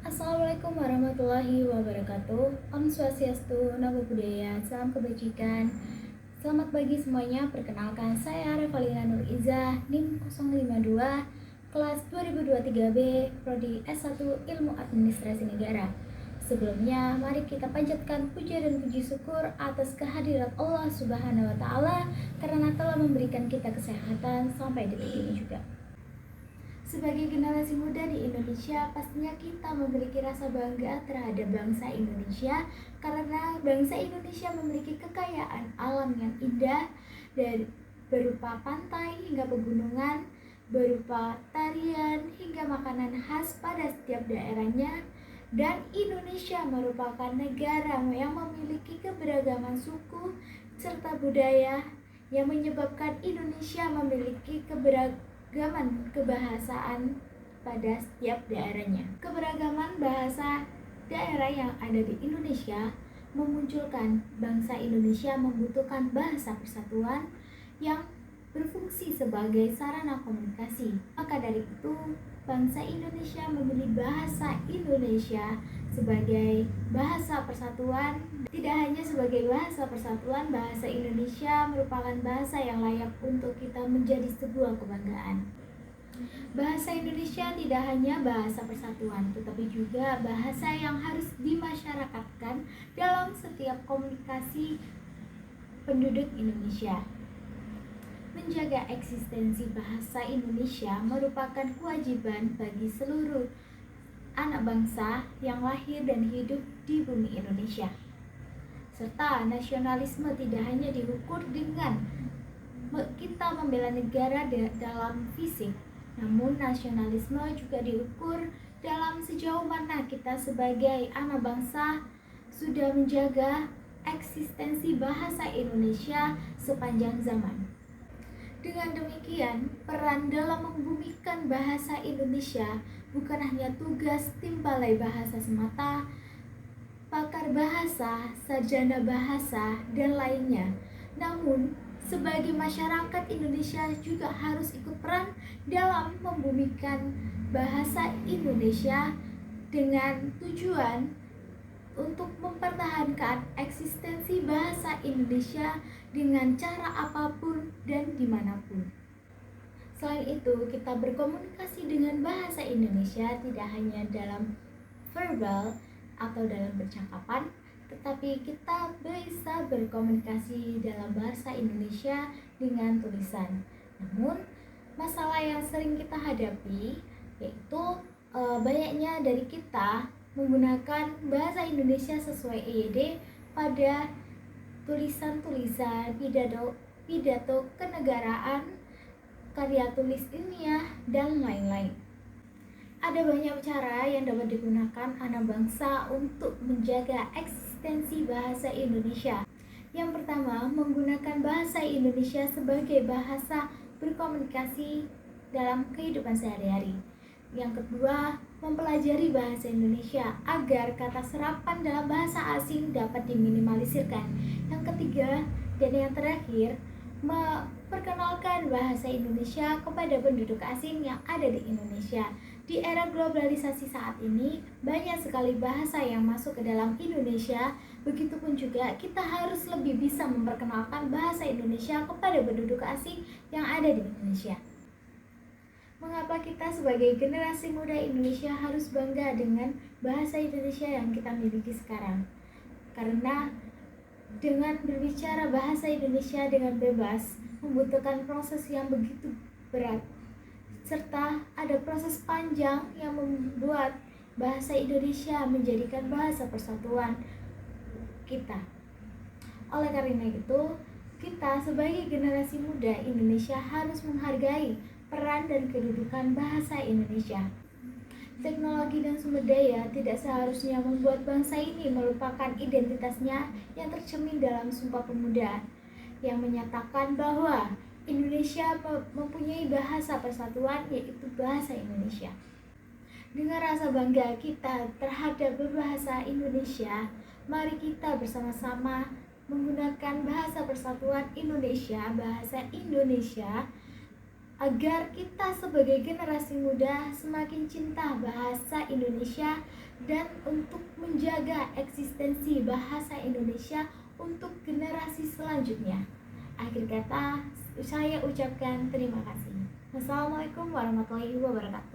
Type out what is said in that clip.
Assalamualaikum warahmatullahi wabarakatuh. Om Swastiastu, Namo Buddhaya, salam kebajikan. Selamat pagi semuanya. Perkenalkan, saya Revalina Nur Iza, NIM 052, kelas 2023B, Prodi S1 Ilmu Administrasi Negara. Sebelumnya, mari kita panjatkan puja dan puji syukur atas kehadirat Allah Subhanahu wa Ta'ala karena telah memberikan kita kesehatan sampai detik ini juga. Sebagai generasi muda di Indonesia, pastinya kita memiliki rasa bangga terhadap bangsa Indonesia karena bangsa Indonesia memiliki kekayaan alam yang indah dari berupa pantai hingga pegunungan, berupa tarian hingga makanan khas pada setiap daerahnya. Dan Indonesia merupakan negara yang memiliki keberagaman suku serta budaya yang menyebabkan Indonesia memiliki keberagaman kebahasaan pada setiap daerahnya. Keberagaman bahasa daerah yang ada di Indonesia memunculkan bangsa Indonesia membutuhkan bahasa persatuan yang berfungsi sebagai sarana komunikasi. Maka dari itu, bangsa Indonesia memilih bahasa Indonesia sebagai bahasa persatuan. Tidak hanya sebagai bahasa persatuan, bahasa Indonesia merupakan bahasa yang layak untuk kita menjadi sebuah kebanggaan. Bahasa Indonesia tidak hanya bahasa persatuan, tetapi juga bahasa yang harus dimasyarakatkan dalam setiap komunikasi penduduk Indonesia. Menjaga eksistensi bahasa Indonesia merupakan kewajiban bagi seluruh anak bangsa yang lahir dan hidup di bumi Indonesia. Serta nasionalisme tidak hanya diukur dengan kita membela negara dalam fisik, namun nasionalisme juga diukur dalam sejauh mana kita sebagai anak bangsa sudah menjaga eksistensi bahasa Indonesia sepanjang zaman. Dengan demikian, peran dalam membumikan bahasa Indonesia bukan hanya tugas tim balai bahasa semata, pakar bahasa, sarjana bahasa, dan lainnya. Namun, sebagai masyarakat Indonesia juga harus ikut peran dalam membumikan bahasa Indonesia dengan tujuan untuk mempertahankan eksistensi bahasa Indonesia dengan cara apapun dan dimanapun. Selain itu, kita berkomunikasi dengan bahasa Indonesia tidak hanya dalam verbal atau dalam percakapan, tetapi kita bisa berkomunikasi dalam bahasa Indonesia dengan tulisan. Namun, masalah yang sering kita hadapi yaitu banyaknya dari kita menggunakan bahasa Indonesia sesuai EYD pada tulisan-tulisan, pidato kenegaraan, karya tulis ilmiah, dan lain-lain. Ada banyak cara yang dapat digunakan anak bangsa untuk menjaga eksistensi bahasa Indonesia. Yang pertama, menggunakan bahasa Indonesia sebagai bahasa berkomunikasi dalam kehidupan sehari-hari. Yang kedua, mempelajari bahasa Indonesia agar kata serapan dalam bahasa asing dapat diminimalisirkan. Yang ketiga dan yang terakhir, memperkenalkan bahasa Indonesia kepada penduduk asing yang ada di Indonesia. Di era globalisasi saat ini, banyak sekali bahasa yang masuk ke dalam Indonesia. Begitupun juga kita harus lebih bisa memperkenalkan bahasa Indonesia kepada penduduk asing yang ada di Indonesia. Mengapa kita sebagai generasi muda Indonesia harus bangga dengan bahasa Indonesia yang kita miliki sekarang? Karena dengan berbicara bahasa Indonesia dengan bebas membutuhkan proses yang begitu berat, serta ada proses panjang yang membuat bahasa Indonesia menjadikan bahasa persatuan kita. Oleh karena itu, kita sebagai generasi muda Indonesia harus menghargai peran dan kedudukan bahasa Indonesia. Teknologi dan sumber daya tidak seharusnya membuat bangsa ini melupakan identitasnya yang tercermin dalam Sumpah Pemuda yang menyatakan bahwa Indonesia mempunyai bahasa persatuan, yaitu bahasa Indonesia. Dengan rasa bangga kita terhadap berbahasa Indonesia, mari kita bersama-sama menggunakan bahasa persatuan Indonesia, bahasa Indonesia, agar kita sebagai generasi muda semakin cinta bahasa Indonesia dan untuk menjaga eksistensi bahasa Indonesia untuk generasi selanjutnya. Akhir kata, saya ucapkan terima kasih. Wassalamualaikum warahmatullahi wabarakatuh.